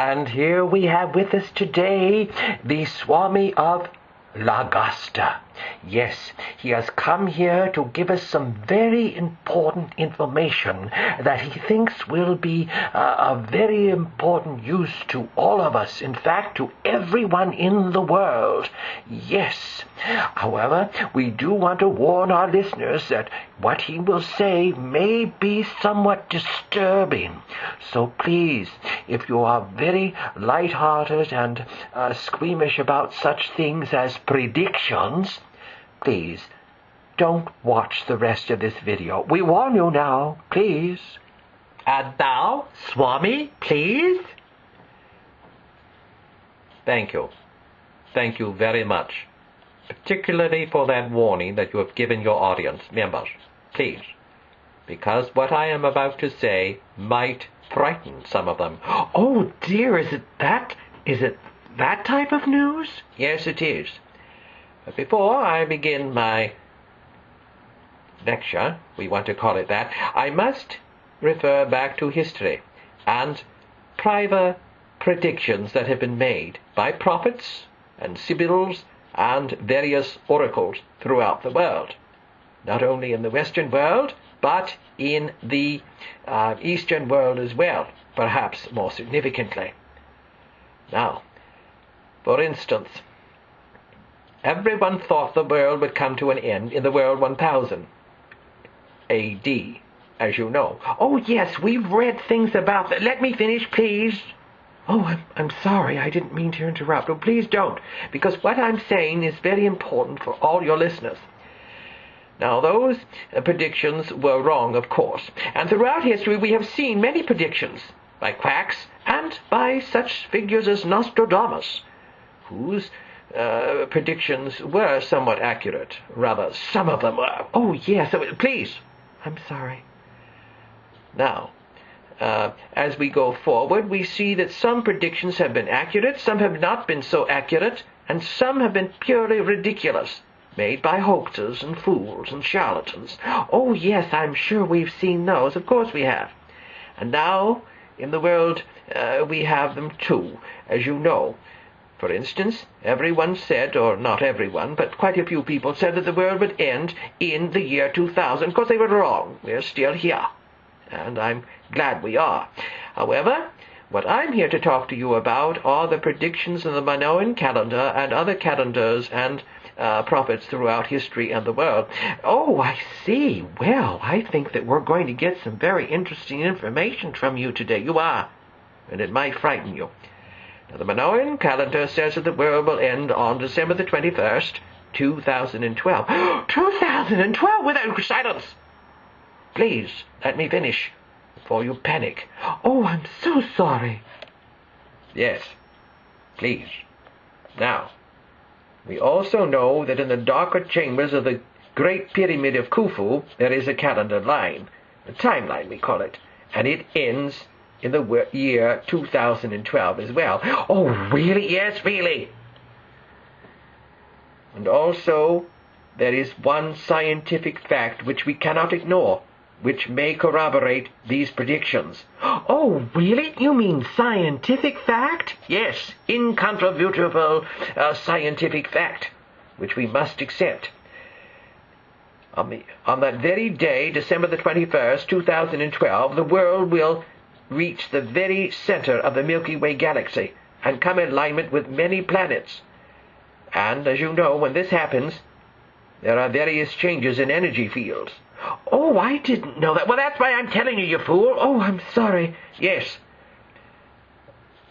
And here we have with us today the Swami of Lagosta. Yes, he has come here to give us some very important information that he thinks will be a very important use to all of us, in fact, to everyone in the world. Yes. However, we do want to warn our listeners that what he will say may be somewhat disturbing. So please, if you are very light-hearted and squeamish about such things as predictions, please, don't watch the rest of this video. We warn you now, please. And now, Swami, please. Thank you. Thank you very much. Particularly for that warning that you have given your audience members. Please. Because what I am about to say might frighten some of them. Oh dear, is it that type of news? Yes, it is. But before I begin my lecture, we want to call it that, I must refer back to history and private predictions that have been made by prophets and sibyls and various oracles throughout the world. Not only in the Western world, but in the Eastern world as well, perhaps more significantly. Now, for instance, everyone thought the world would come to an end in the world 1000 A.D., as you know. Oh, yes, we've read things about that. Let me finish, please. Oh, I'm sorry. I didn't mean to interrupt. Oh, please don't, because what I'm saying is very important for all your listeners. Now, those predictions were wrong, of course, and throughout history we have seen many predictions by quacks and by such figures as Nostradamus, whose predictions were somewhat accurate. Rather, some of them were. Oh, yes, please. I'm sorry. Now, as we go forward, we see that some predictions have been accurate, some have not been so accurate, and some have been purely ridiculous, made by hoaxers and fools and charlatans. Oh, yes, I'm sure we've seen those. Of course we have. And now, in the world, we have them too, as you know. For instance, everyone said, or not everyone, but quite a few people said that the world would end in the year 2000. Of course, they were wrong. We're still here. And I'm glad we are. However, what I'm here to talk to you about are the predictions in the Minoan calendar and other calendars and prophets throughout history and the world. Oh, I see. Well, I think that we're going to get some very interesting information from you today. You are. And it might frighten you. Now, the Minoan calendar says that the world will end on December the 21st, 2012. 2012? Without silence! Please, let me finish before you panic. Oh, I'm so sorry. Yes, please. Now, we also know that in the darker chambers of the Great Pyramid of Khufu, there is a calendar line, a timeline we call it, and it ends in the year 2012 as well. Oh, really? Yes, really. And also, there is one scientific fact which we cannot ignore, which may corroborate these predictions. Oh, really? You mean scientific fact? Yes, incontrovertible scientific fact, which we must accept. On that very day, December the 21st, 2012, the world will reach the very center of the Milky Way galaxy and come in alignment with many planets. And, as you know, when this happens, there are various changes in energy fields. Oh, I didn't know that. Well, that's why I'm telling you, you fool. Oh, I'm sorry. Yes.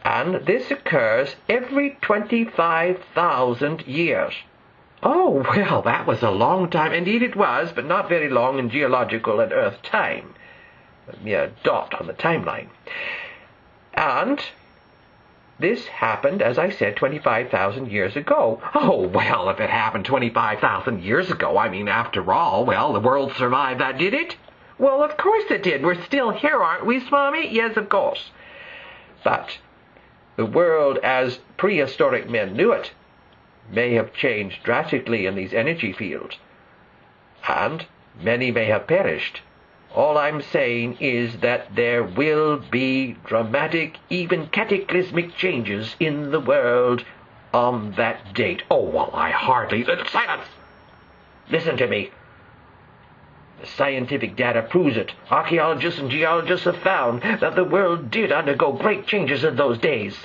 And this occurs every 25,000 years. Oh, well, that was a long time. Indeed it was, but not very long in geological and Earth time. A mere dot on the timeline. And this happened, as I said, 25,000 years ago. Oh, well, if it happened 25,000 years ago, I mean, after all, well, the world survived that, did it? Well, of course it did. We're still here, aren't we, Swami? Yes, of course. But the world as prehistoric men knew it may have changed drastically in these energy fields, and many may have perished All I'm saying is that there will be dramatic, even cataclysmic changes in the world on that date. Oh, well, I hardly... Silence! Listen to me. The scientific data proves it. Archaeologists and geologists have found that the world did undergo great changes in those days.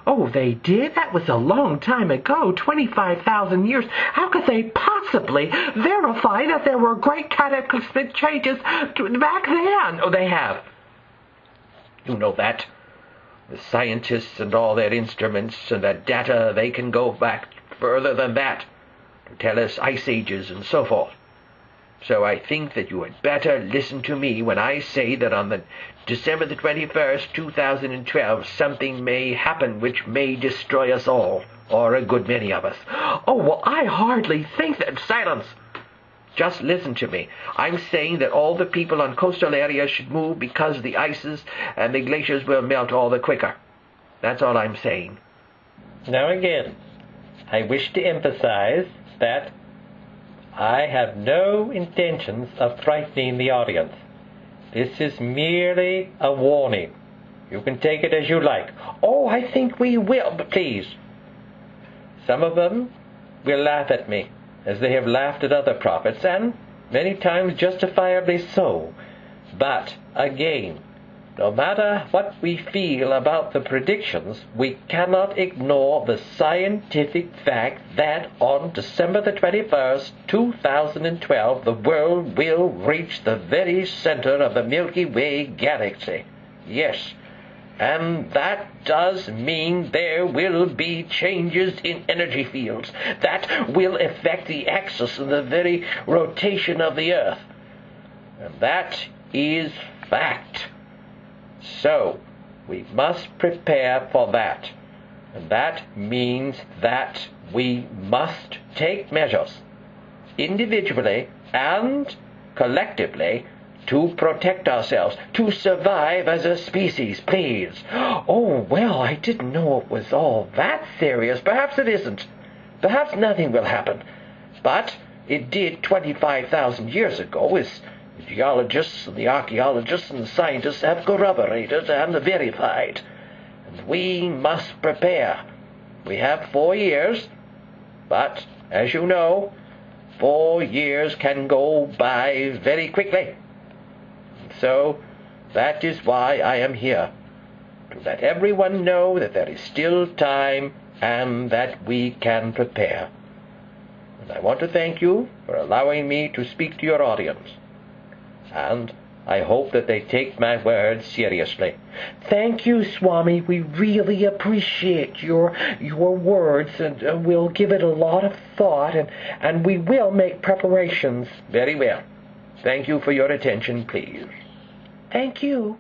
Oh, they did? That was a long time ago, 25,000 years. How could they possibly verify that there were great cataclysmic changes back then? Oh, they have. You know that. The scientists and all their instruments and that data, they can go back further than that to tell us ice ages and so forth. So I think that you had better listen to me when I say that on the December the 21st, 2012, something may happen which may destroy us all, or a good many of us. Oh, well, I hardly think that... Silence! Just listen to me. I'm saying that all the people on coastal areas should move because the ices and the glaciers will melt all the quicker. That's all I'm saying. Now again, I wish to emphasize that I have no intentions of frightening the audience. This is merely a warning. You can take it as you like. Oh, I think we will, but please. Some of them will laugh at me, as they have laughed at other prophets, and many times justifiably so. But, again, no matter what we feel about the predictions, we cannot ignore the scientific fact that on December the 21st, 2012, the world will reach the very center of the Milky Way galaxy. Yes, and that does mean there will be changes in energy fields that will affect the axis and the very rotation of the Earth. And that is fact. So, we must prepare for that. And that means that we must take measures, individually and collectively, to protect ourselves, to survive as a species, please. Oh, well, I didn't know it was all that serious. Perhaps it isn't. Perhaps nothing will happen. But it did 25,000 years ago, as the geologists and the archaeologists and the scientists have corroborated and verified. And we must prepare. We have 4 years, but, as you know, 4 years can go by very quickly. So, that is why I am here, to let everyone know that there is still time and that we can prepare. And I want to thank you for allowing me to speak to your audience. And I hope that they take my words seriously. Thank you, Swami. We really appreciate your words, and we'll give it a lot of thought, and we will make preparations. Very well. Thank you for your attention, please. Thank you.